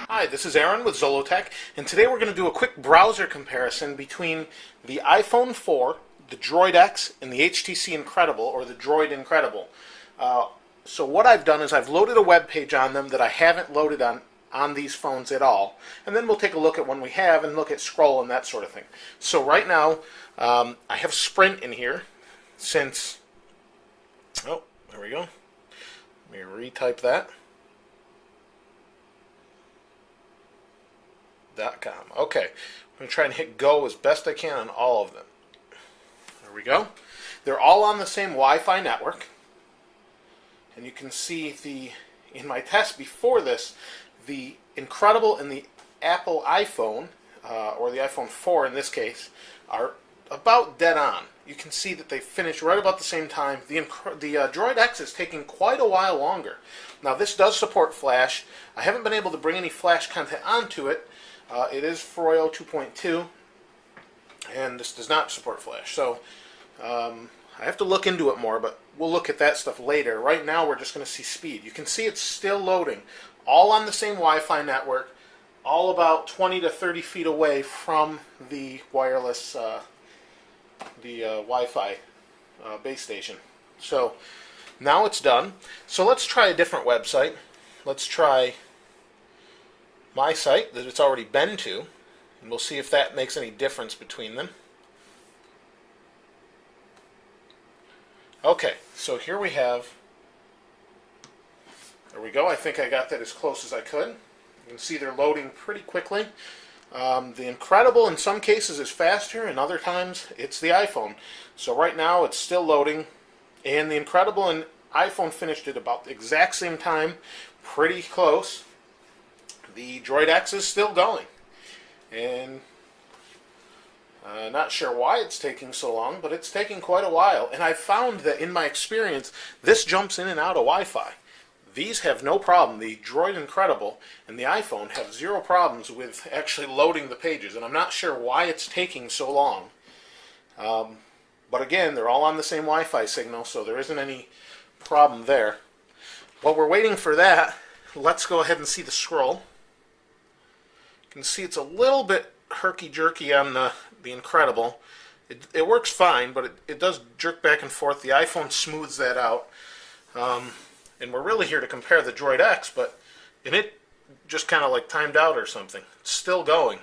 Hi, this is Aaron with Zollotech, and today we're going to do a quick browser comparison between the iPhone 4, the Droid X, and the HTC Incredible, or the Droid Incredible. So what I've done is I've loaded a web page on them that I haven't loaded on these phones at all, and then we'll take a look at one we have and look at scroll and that sort of thing. So right now, I have Sprint in here since, oh, there we go. Let me retype that. .com. Okay, I'm going to try and hit go as best I can on all of them. There we go. They're all on the same Wi-Fi network, and you can see in my test before this, the Incredible and the Apple iPhone, or the iPhone 4 in this case, are about dead on. You can see that they finished right about the same time. The Droid X is taking quite a while longer. Now this does support Flash. I haven't been able to bring any Flash content onto it. It is Froyo 2.2, and this does not support Flash. So I have to look into it more, but we'll look at that stuff later. Right now we're just going to see speed. You can see it's still loading, all on the same Wi-Fi network, all about 20 to 30 feet away from the wireless, Wi-Fi base station. So now it's done. So let's try a different website. Let's try my site that it's already been to, and we'll see if that makes any difference between them. Okay, so here we have, there we go. I think I got that as close as I could. You can see they're loading pretty quickly. The Incredible in some cases is faster, and other times it's the iPhone. So right now it's still loading, and the Incredible and iPhone finished at about the exact same time, pretty close. The Droid X is still going, and not sure why it's taking so long, but it's taking quite a while. And I've found that in my experience, this jumps in and out of Wi-Fi. These have no problem. The Droid Incredible and the iPhone have zero problems with actually loading the pages, and I'm not sure why it's taking so long. But again, they're all on the same Wi-Fi signal, so there isn't any problem there. While we're waiting for that, let's go ahead and see the scroll. You can see it's a little bit herky-jerky on the Incredible. It works fine, but it does jerk back and forth. The iPhone smooths that out. And we're really here to compare the Droid X, and it just kind of like timed out or something. It's still going.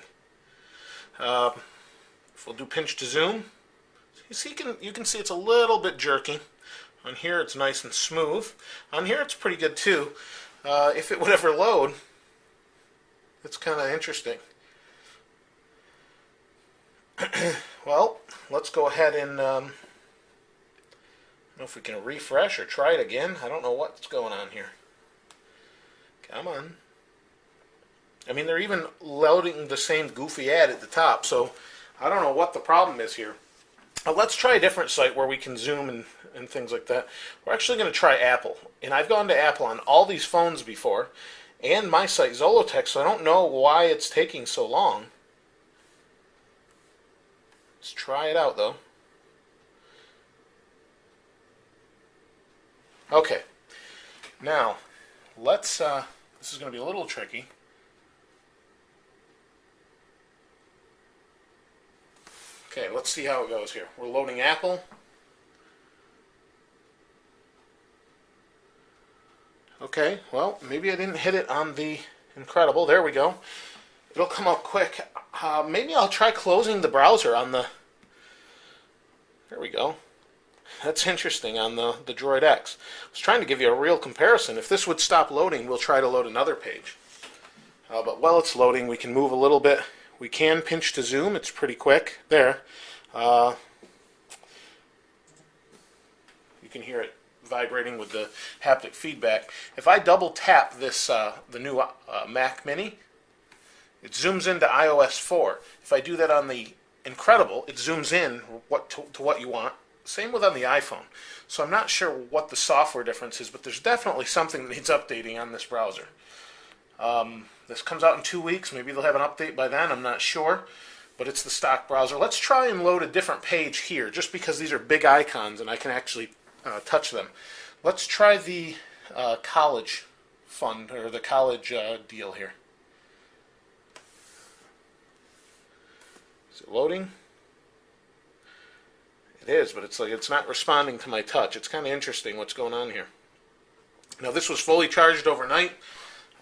If we'll do pinch to zoom, you can see it's a little bit jerky. On here it's nice and smooth. On here it's pretty good too. If it would ever load, it's kind of interesting. Well, let's go ahead and I don't know if we can refresh or try it again. I don't know what's going on here. Come on. I mean, they're even loading the same goofy ad at the top, so I don't know what the problem is here. Let's try a different site where we can zoom and things like that. We're actually going to try Apple. And I've gone to Apple on all these phones before, and my site, Zollotech, so I don't know why it's taking so long. Let's try it out, though. Okay, now let's, this is going to be a little tricky. Okay, let's see how it goes here. We're loading Apple. Okay, well, maybe I didn't hit it on the Incredible. There we go. It'll come up quick. Maybe I'll try closing the browser on the, there we go. That's interesting on the Droid X. I was trying to give you a real comparison. If this would stop loading, we'll try to load another page. But while it's loading, we can move a little bit. We can pinch to zoom. It's pretty quick. There. You can hear it vibrating with the haptic feedback. If I double tap this, the new Mac Mini, it zooms into iOS 4. If I do that on the Incredible, it zooms in to what you want. Same with on the iPhone. So I'm not sure what the software difference is, but there's definitely something that needs updating on this browser. This comes out in 2 weeks. Maybe they'll have an update by then. I'm not sure. But it's the stock browser. Let's try and load a different page here, just because these are big icons and I can actually touch them. Let's try the college fund, or the college deal here. Is it loading? It is, but it's like it's not responding to my touch. It's kind of interesting what's going on here. Now this was fully charged overnight.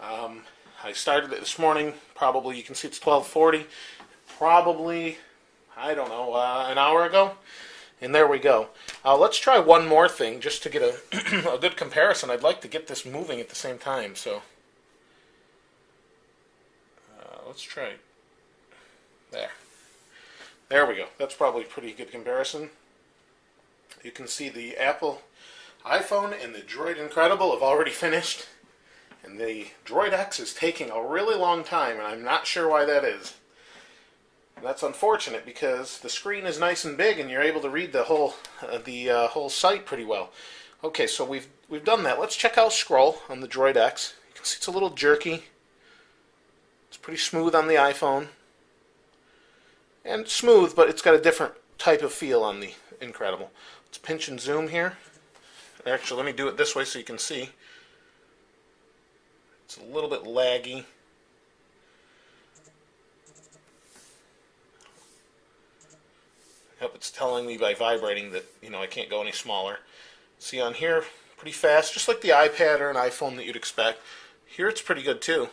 I started it this morning. Probably, you can see it's 12:40. Probably, I don't know, an hour ago. And there we go. Let's try one more thing just to get a good comparison. I'd like to get this moving at the same time. So let's try it. There we go. That's probably a pretty good comparison. You can see the Apple iPhone and the Droid Incredible have already finished. And the Droid X is taking a really long time, and I'm not sure why that is. And that's unfortunate because the screen is nice and big, and you're able to read the whole site pretty well. Okay, so we've done that. Let's check out scroll on the Droid X. You can see it's a little jerky. It's pretty smooth on the iPhone, and smooth, but it's got a different type of feel on the Incredible. Let's pinch and zoom here. Actually, let me do it this way so you can see. It's a little bit laggy. Yep, it's telling me by vibrating that, I can't go any smaller. See on here, pretty fast, just like the iPad or an iPhone that you'd expect. Here it's pretty good too,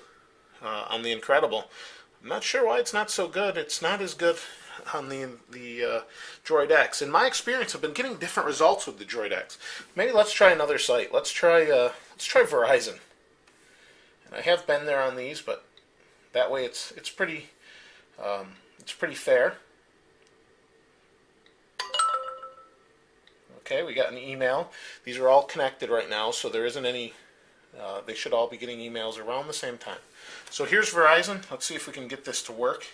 on the Incredible. I'm not sure why it's not so good. It's not as good on the Droid X. In my experience, I've been getting different results with the Droid X. Maybe let's try another site. Let's try Verizon. And I have been there on these, but that way it's pretty fair. Okay, we got an email. These are all connected right now, so there isn't any. They should all be getting emails around the same time. So here's Verizon. Let's see if we can get this to work.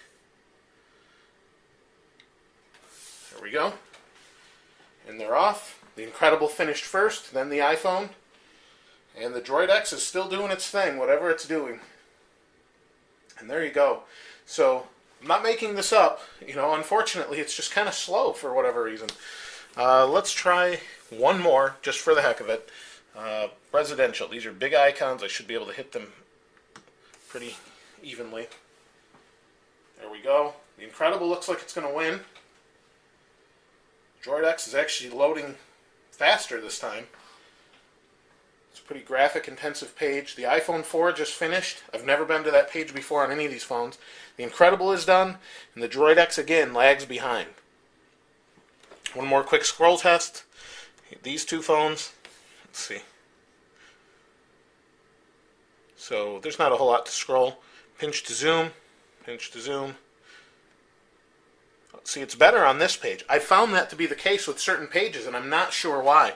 There we go. And they're off. The Incredible finished first, then the iPhone. And the Droid X is still doing its thing, whatever it's doing. And there you go. So, I'm not making this up. Unfortunately, it's just kind of slow for whatever reason. Let's try one more, just for the heck of it. Residential. These are big icons. I should be able to hit them pretty evenly. There we go. The Incredible looks like it's going to win. Droid X is actually loading faster this time. It's a pretty graphic intensive page. The iPhone 4 just finished. I've never been to that page before on any of these phones. The Incredible is done, and the Droid X again lags behind. One more quick scroll test. These two phones. Let's see. So there's not a whole lot to scroll. Pinch to zoom. Pinch to zoom. See, it's better on this page. I found that to be the case with certain pages, and I'm not sure why.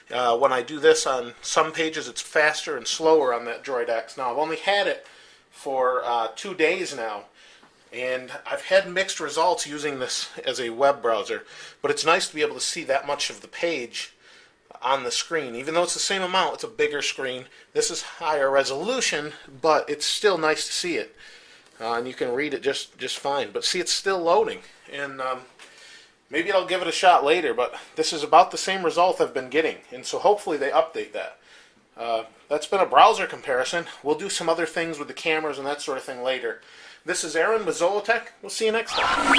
When I do this on some pages, it's faster and slower on that Droid X. Now, I've only had it for 2 days now, and I've had mixed results using this as a web browser, but it's nice to be able to see that much of the page on the screen. Even though it's the same amount, it's a bigger screen. This is higher resolution, but it's still nice to see it. And you can read it just fine. But see, it's still loading. And maybe I'll give it a shot later, but this is about the same result I've been getting. And so hopefully they update that. That's been a browser comparison. We'll do some other things with the cameras and that sort of thing later. This is Aaron with Zollotech. We'll see you next time.